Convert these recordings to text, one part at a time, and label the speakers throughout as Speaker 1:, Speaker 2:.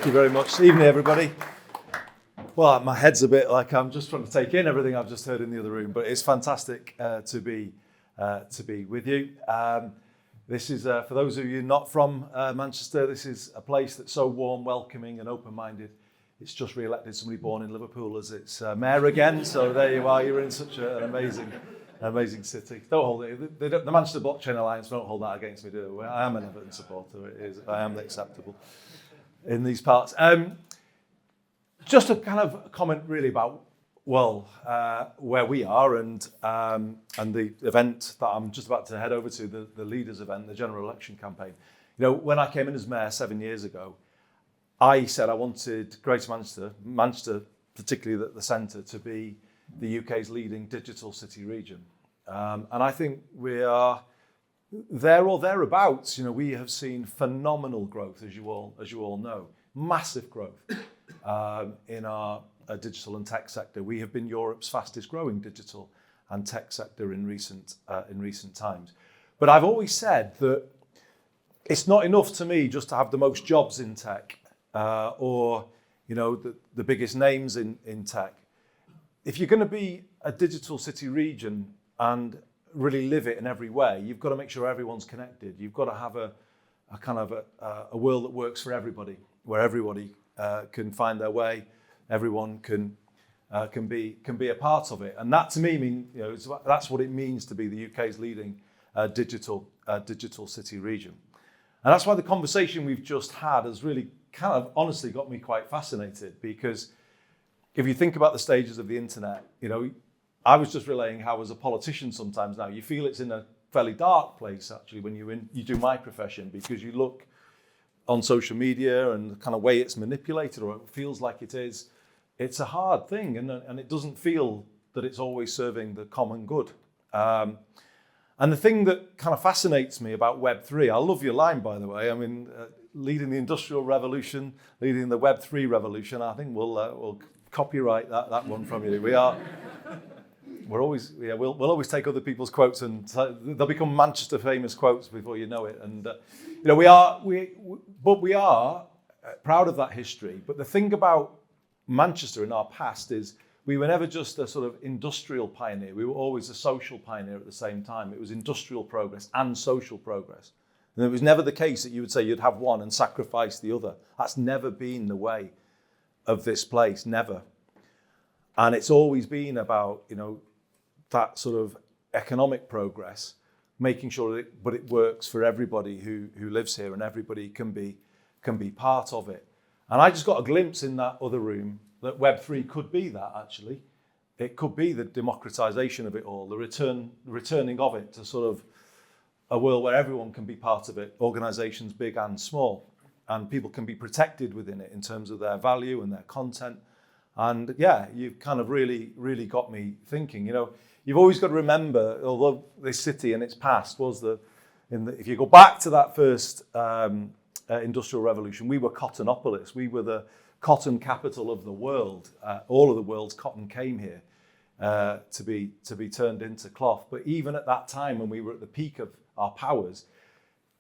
Speaker 1: you very much. Evening, everybody. Well, my head's a bit like I'm just trying to take in everything I've just heard in the other room, but it's fantastic to be with you. This is, for those of you not from Manchester, this is a place that's so warm, welcoming and open-minded. It's just re-elected somebody born in Liverpool as its mayor again, so there you are, you're in such an amazing city. Don't hold it, the Manchester Blockchain Alliance don't hold that against me, do they? I am an Everton supporter, I am acceptable in these parts. Just a kind of comment really about, well, where we are and the event that I'm just about to head over to, the leaders event, the general election campaign. You know, when I came in as mayor 7 years ago, I said I wanted Greater Manchester, particularly the centre, to be the UK's leading digital city region. And I think we are there or thereabouts. You know, we have seen phenomenal growth, as you all know, massive growth in our digital and tech sector. We have been Europe's fastest growing digital and tech sector in recent times. But I've always said that it's not enough to me just to have the most jobs in tech or, you know, the biggest names in tech. If you're going to be a digital city region and really live it in every way, you've got to make sure everyone's connected. You've got to have a kind of a world that works for everybody, where everybody can find their way, everyone can be a part of it, and that to me means, you know, that's what it means to be the UK's leading digital city region, and that's why the conversation we've just had has really kind of honestly got me quite fascinated, because if you think about the stages of the internet, you know, I was just relaying how as a politician sometimes now you feel it's in a fairly dark place actually when you do my profession, because you look on social media and the kind of way it's manipulated, or it feels like it is, it's a hard thing, and it doesn't feel that it's always serving the common good. And the thing that kind of fascinates me about Web3, I love your line, by the way. I mean, leading the industrial revolution, leading the Web3 revolution. I think we'll copyright that one from you. We'll always take other people's quotes, and they'll become Manchester famous quotes before you know it. And you know, we are proud of that history. But the thing about Manchester in our past is we were never just a sort of industrial pioneer. We were always a social pioneer at the same time. It was industrial progress and social progress. And it was never the case that you would say you'd have one and sacrifice the other. That's never been the way of this place, never. And it's always been about, you know, that sort of economic progress, making sure that it works for everybody who lives here, and everybody can be part of it. And I just got a glimpse in that other room that Web3 could be that, actually. It could be the democratization of it all, the returning of it to sort of a world where everyone can be part of it, organizations big and small, and people can be protected within it in terms of their value and their content. And yeah, you've kind of really got me thinking. You know, you've always got to remember, although this city in its past was if you go back to that first industrial revolution, we were Cottonopolis. We were the cotton capital of the world. All of the world's cotton came here to be turned into cloth. But even at that time, when we were at the peak of our powers,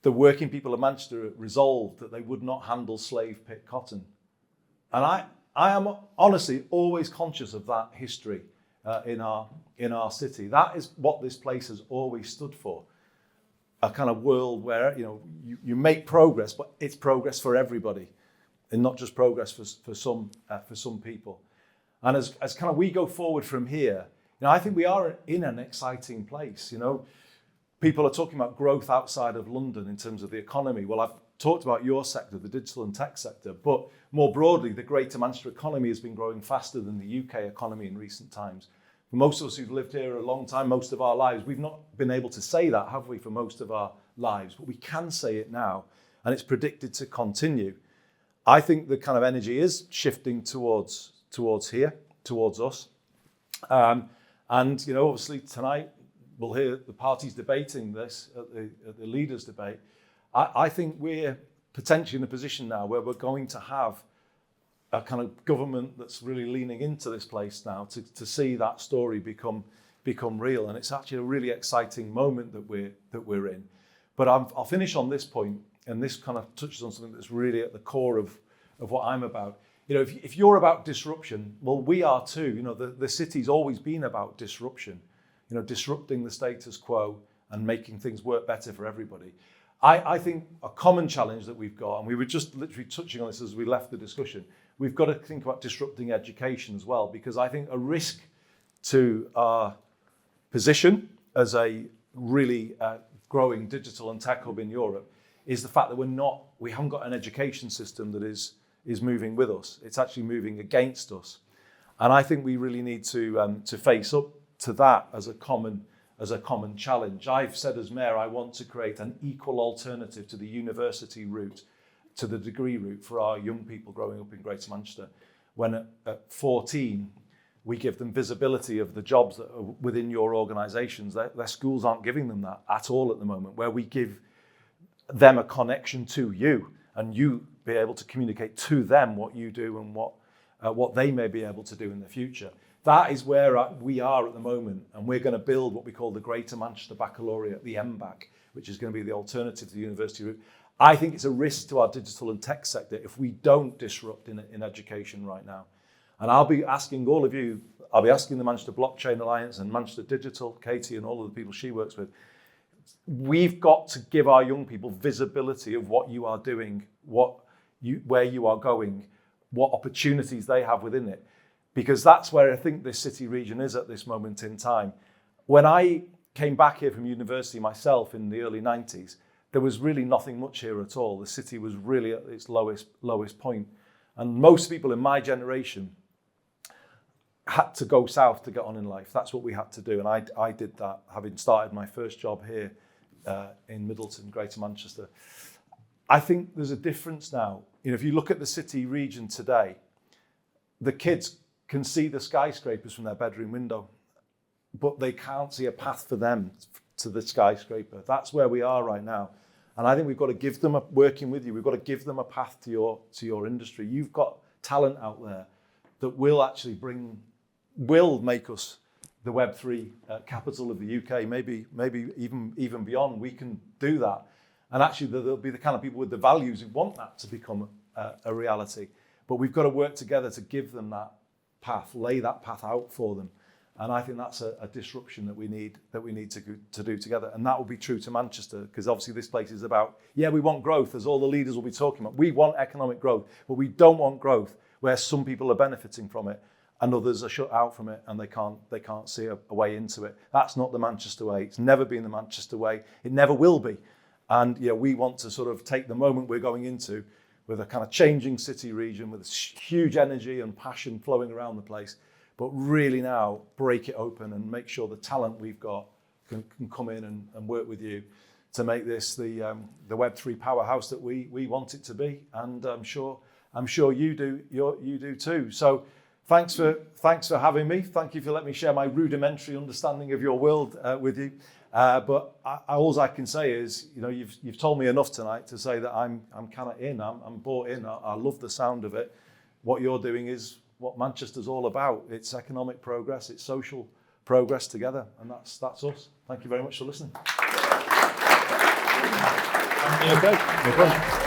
Speaker 1: the working people of Manchester resolved that they would not handle slave-picked cotton. And I am honestly always conscious of that history in our city. That is what this place has always stood for. A kind of world where, you know, you make progress, but it's progress for everybody, and not just progress for some people. And as kind of we go forward from here, you know, I think we are in an exciting place. You know, people are talking about growth outside of London in terms of the economy. Well, I've talked about your sector, the digital and tech sector, but more broadly, the Greater Manchester economy has been growing faster than the UK economy in recent times. For most of us who've lived here a long time, most of our lives, we've not been able to say that, have we, for most of our lives? But we can say it now, and it's predicted to continue. I think the kind of energy is shifting towards here, towards us. And, you know, obviously tonight we'll hear the parties debating this at the leaders' debate. I think we're potentially in a position now where we're going to have a kind of government that's really leaning into this place now to see that story become real. And it's actually a really exciting moment that we're in. But I'll finish on this point, and this kind of touches on something that's really at the core of what I'm about. If you're about disruption, well, we are too. The city's always been about disruption, disrupting the status quo and making things work better for everybody. I think a common challenge that we've got, and we were just literally touching on this as we left the discussion, we've got to think about disrupting education as well, because I think a risk to our position as a really growing digital and tech hub in Europe is the fact that we haven't got an education system that is moving with us. It's actually moving against us. And I think we really need to face up to that as a common challenge. I've said as mayor, I want to create an equal alternative to the university route, to the degree route for our young people growing up in Greater Manchester. When at 14, we give them visibility of the jobs that are within your organisations. Their schools aren't giving them that at all at the moment, where we give them a connection to you and you be able to communicate to them what you do and what they may be able to do in the future. That is where we are at the moment, and we're going to build what we call the Greater Manchester Baccalaureate, the MBAC, which is going to be the alternative to the university route. I think it's a risk to our digital and tech sector if we don't disrupt in education right now. And I'll be asking all of you, I'll be asking the Manchester Blockchain Alliance and Manchester Digital, Katie and all of the people she works with, we've got to give our young people visibility of what you are doing, where you are going, what opportunities they have within it. Because that's where I think this city region is at this moment in time. When I came back here from university myself in the early 90s, there was really nothing much here at all. The city was really at its lowest point. And most people in my generation had to go south to get on in life. That's what we had to do. And I did that, having started my first job here in Middleton, Greater Manchester. I think there's a difference now. If you look at the city region today, the kids can see the skyscrapers from their bedroom window, but they can't see a path for them to the skyscraper. That's where we are right now. And I think we've got to give them, working with you, we've got to give them a path to your industry. You've got talent out there that will actually will make us the Web3 capital of the UK, maybe even beyond. We can do that. And actually there'll be the kind of people with the values who want that to become a reality. But we've got to work together to give them that path, lay that path out for them. And I think that's a disruption that we need to do together. And that will be true to Manchester, because obviously this place is about, we want growth, as all the leaders will be talking about. We want economic growth, but we don't want growth where some people are benefiting from it and others are shut out from it and they can't see a way into it. That's not the Manchester way. It's never been the Manchester way. It never will be. And we want to sort of take the moment we're going into with a kind of changing city region with huge energy and passion flowing around the place, but really now break it open and make sure the talent we've got can come in and work with you to make this the Web3 powerhouse that we want it to be. And I'm sure you do too. So thanks for having me. Thank you for letting me share my rudimentary understanding of your world with you. But all I can say is, you've told me enough tonight to say that I'm kind of in. I'm bought in. I love the sound of it. What you're doing is what Manchester's all about. It's economic progress. It's social progress together, and that's us. Thank you very much for listening.
Speaker 2: Thank you.
Speaker 1: Okay, no problem.